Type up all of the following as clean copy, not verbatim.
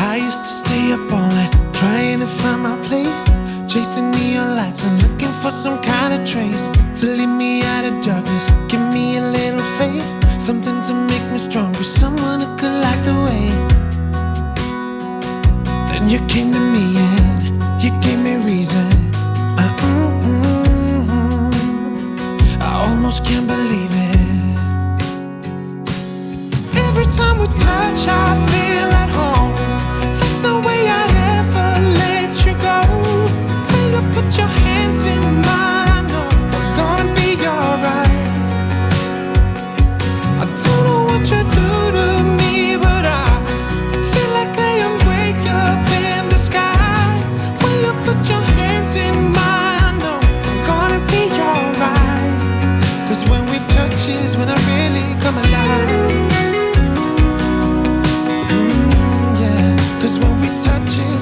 I used to stay up all night trying to find my place, chasing neon lights and looking for some kind of trace to lead me out of darkness. Give me a little faith, something to make me stronger, someone who could light the way. Then you came to me and you gave me reason. I almost can't believe it. Every time we touch, I feel at home. There's no way I'd ever let you go. When you put your hands in mine, I know we're gonna be alright. I don't know what you do to me, but I feel like I am way up in the sky. When you put your hands in mine, I know we're gonna be alright. 'Cause when we touch is when I really come alive.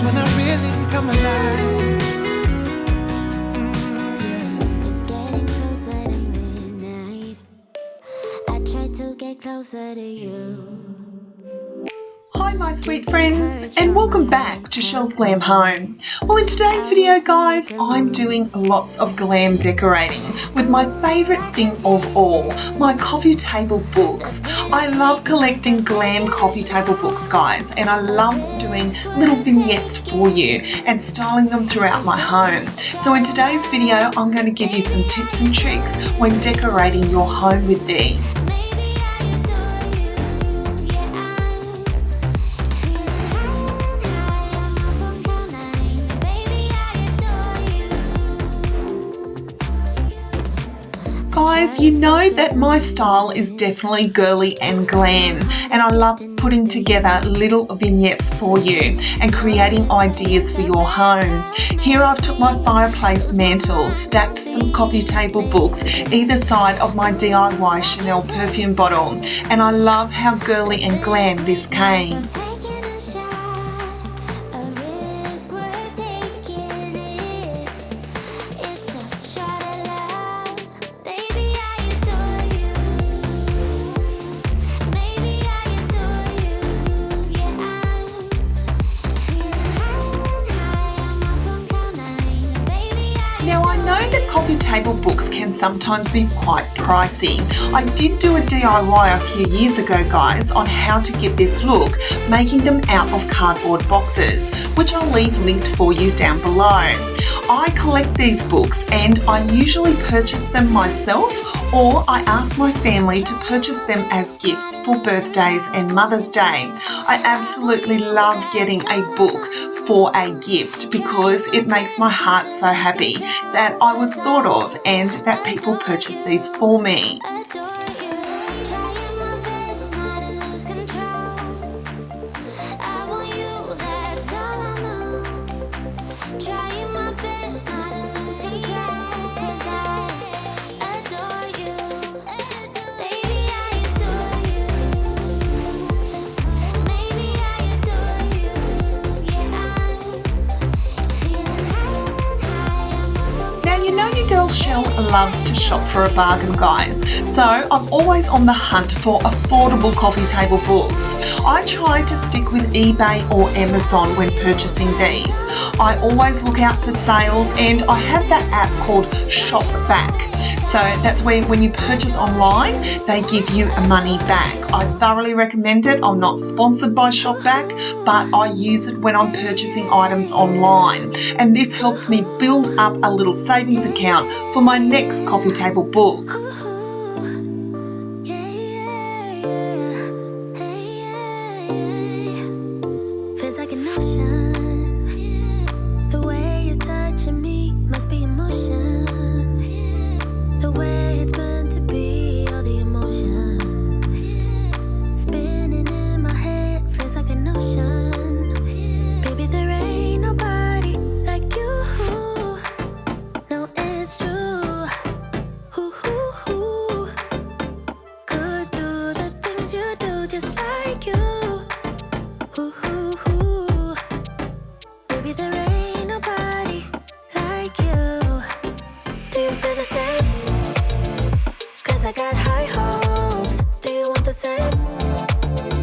When I really come alive. It's getting closer to midnight. I try to get closer to you. Hi my sweet friends, and welcome back to Chelle's Glam Home. Well, in today's video guys, I'm doing lots of glam decorating with my favourite thing of all, my coffee table books. I love collecting glam coffee table books guys, and I love doing little vignettes for you and styling them throughout my home. So in today's video, I'm going to give you some tips and tricks when decorating your home with these. Guys, you know that my style is definitely girly and glam, and I love putting together little vignettes for you and creating ideas for your home. Here I've took my fireplace mantle, stacked some coffee table books either side of my DIY Chanel perfume bottle, and I love how girly and glam this came. Now I know that coffee table books can sometimes be quite pricey. I did do a DIY a few years ago guys on how to get this look, making them out of cardboard boxes, which I'll leave linked for you down below. I collect these books and I usually purchase them myself, or I ask my family to purchase them as gifts for birthdays and Mother's Day. I absolutely love getting a book for a gift because it makes my heart so happy that I was thought of and that people purchase these for me. Chelle loves to shop for a bargain guys, so I'm always on the hunt for affordable coffee table books. I try to stick with eBay or Amazon when purchasing these. I always look out for sales, and I have that app called SHOPBACK. So that's where when you purchase online, they give you money back. I thoroughly recommend it. I'm not sponsored by SHOPBACK, but I use it when I'm purchasing items online. And this helps me build up a little savings account for my next coffee table book. Feels like an ocean. The way you're touching me must be emotion. The way it's meant to be, all the emotion spinning in my head feels like an ocean. Baby, there ain't nobody like you. No, it's true. Could do the things you do just like you. Baby, there ain't nobody like you. Do you feel the same? I got high hopes. Do you want the same?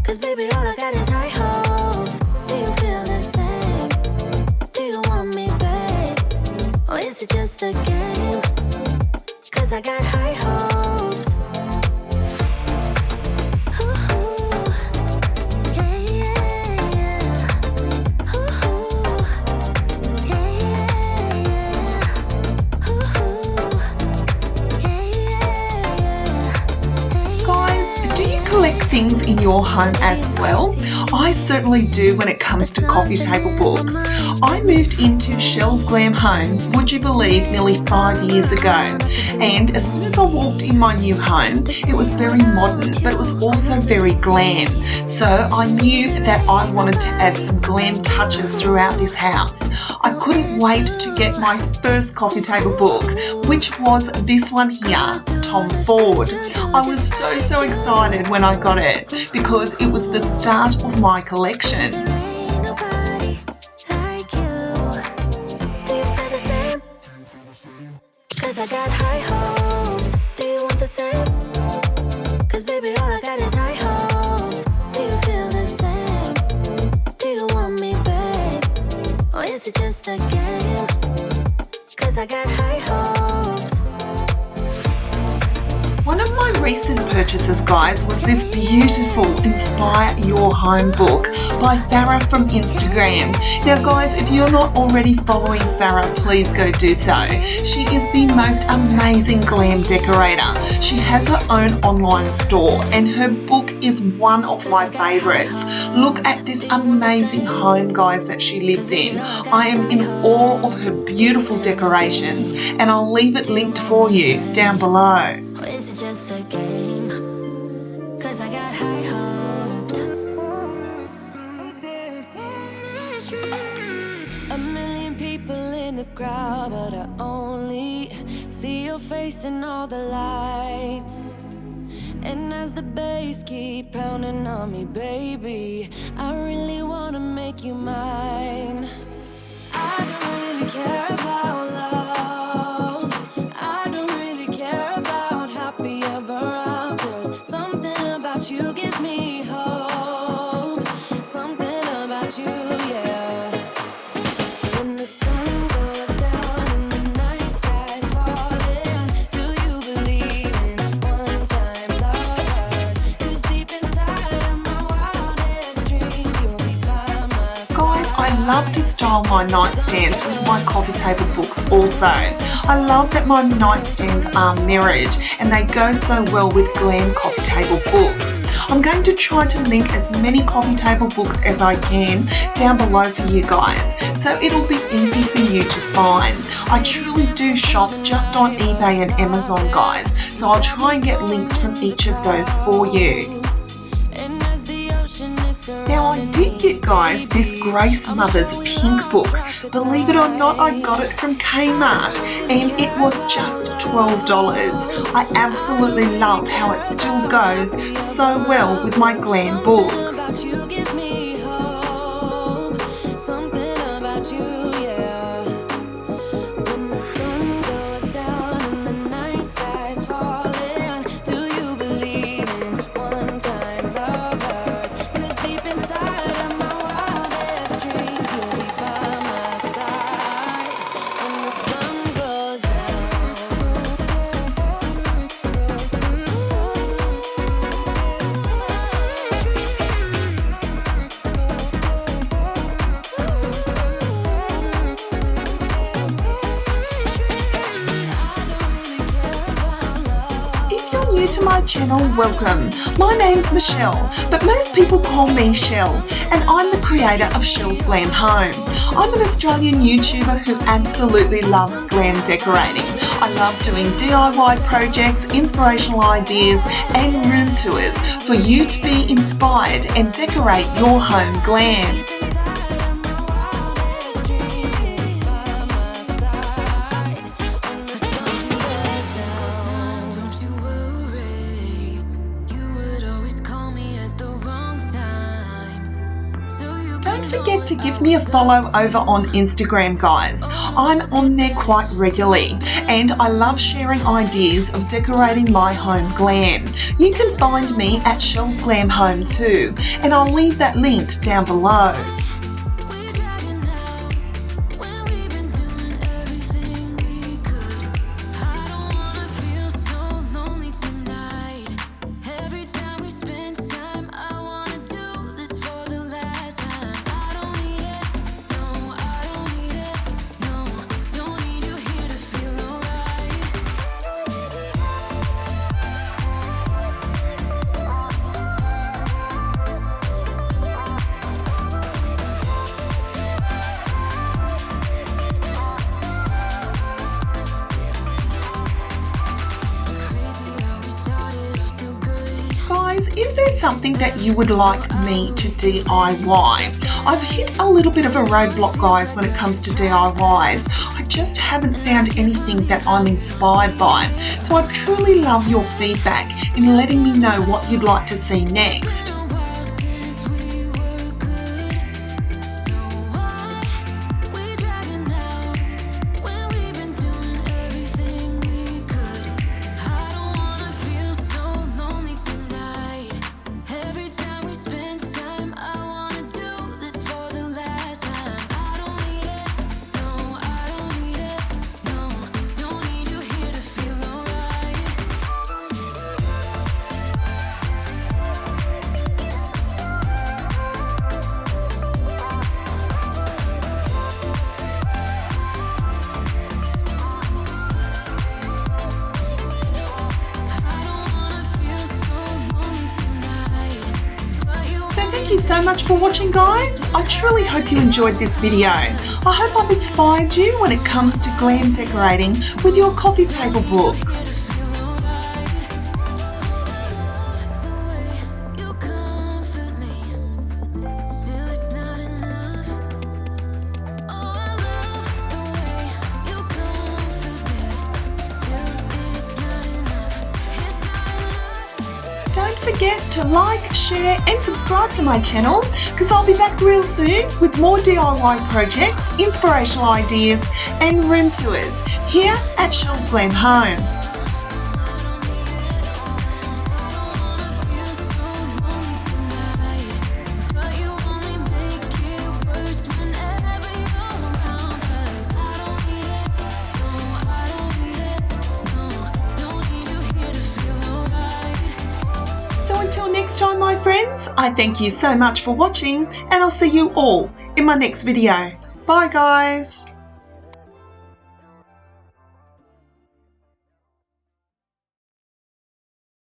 'Cause baby, all I got is high hopes. Do you feel your home as well? I certainly do when it comes to coffee table books. I moved into Chelle's Glam Home, would you believe, nearly 5 years ago. And as soon as I walked in my new home, it was very modern, but it was also very glam. So I knew that I wanted to add some glam touches throughout this house. I couldn't wait to get my first coffee table book, which was this one here, Tom Ford. I was so excited when I got it because it was the start of my collection. Ain't nobody like you. Do you feel the same? 'Cause I got high hopes. Do you want the same? 'Cause baby, all I got is high hopes. Do you feel the same? Do you want me, babe? Or is it just a game? 'Cause I got high hopes. One of my recent purchases, guys, was this beautiful Inspire Your Home book by Farah from Instagram. Now, guys, if you're not already following Farah, please go do so. She is the most amazing glam decorator. She has her own online store and her book is one of my favorites. Look at this amazing home, guys, that she lives in. I am in awe of her beautiful decorations and I'll leave it linked for you down below. Or is it just a game? 'Cause I got high hopes. A million people in the crowd, but I only see your face in all the lights. And as the bass keep pounding on me, baby, I really wanna make you mine. I don't really care about love. I don't really care about happy ever afters. Something about you gives me hope. Something about you, yeah. When the sun goes down and the night sky's falling, do you believe in one-time lovers? 'Cause deep inside of my wildest dreams, you'll be by my side. Guys, I love to style my nightstands with my coffee table books also. I love that my nightstands are mirrored and they go so well with glam coffee table books. I'm going to try to link as many coffee table books as I can down below for you guys, so it'll be easy for you to find. I truly do shop just on eBay and Amazon, guys, so I'll try and get links from each of those for you. And as the ocean is Now I did get, guys, this Grace Mother's pink book. Believe it or not, I got it from Kmart and it was just $12. I absolutely love how it still goes so well with my glam books. about you gives me hope. Something about you, yeah. When the sun goes down and the night sky's falling, do you believe in one-time lovers? 'Cause deep inside of my wildest dreams, you'll be by my side. When the sun goes down. If you're new to my channel, welcome. My name's Michelle, but most people call me Chelle, and I'm the creator of Chelle's Glam Home. I'm an Australian YouTuber who absolutely loves glam decorating. I love doing DIY projects, inspirational ideas, and room tours for you to be inspired and decorate your home glam. Don't forget to give me a follow over on Instagram, guys. I'm on there quite regularly and I love sharing ideas of decorating my home glam. You can find me at Chelle's Glam Home too, and I'll leave that linked down below. something that you would like me to DIY. I've hit a little bit of a roadblock, guys, when it comes to DIYs. I just haven't found anything that I'm inspired by. So I'd truly love your feedback in letting me know what you'd like to see next. Thank you so much for watching, guys. I truly hope you enjoyed this video. I hope I've inspired you when it comes to glam decorating with your coffee table books. Don't forget to like, share and subscribe to my channel, because I'll be back real soon with more DIY projects, inspirational ideas and room tours here at Chelle's Glam Home. Until next time, my friends, I thank you so much for watching, and I'll see you all in my next video. Bye, guys.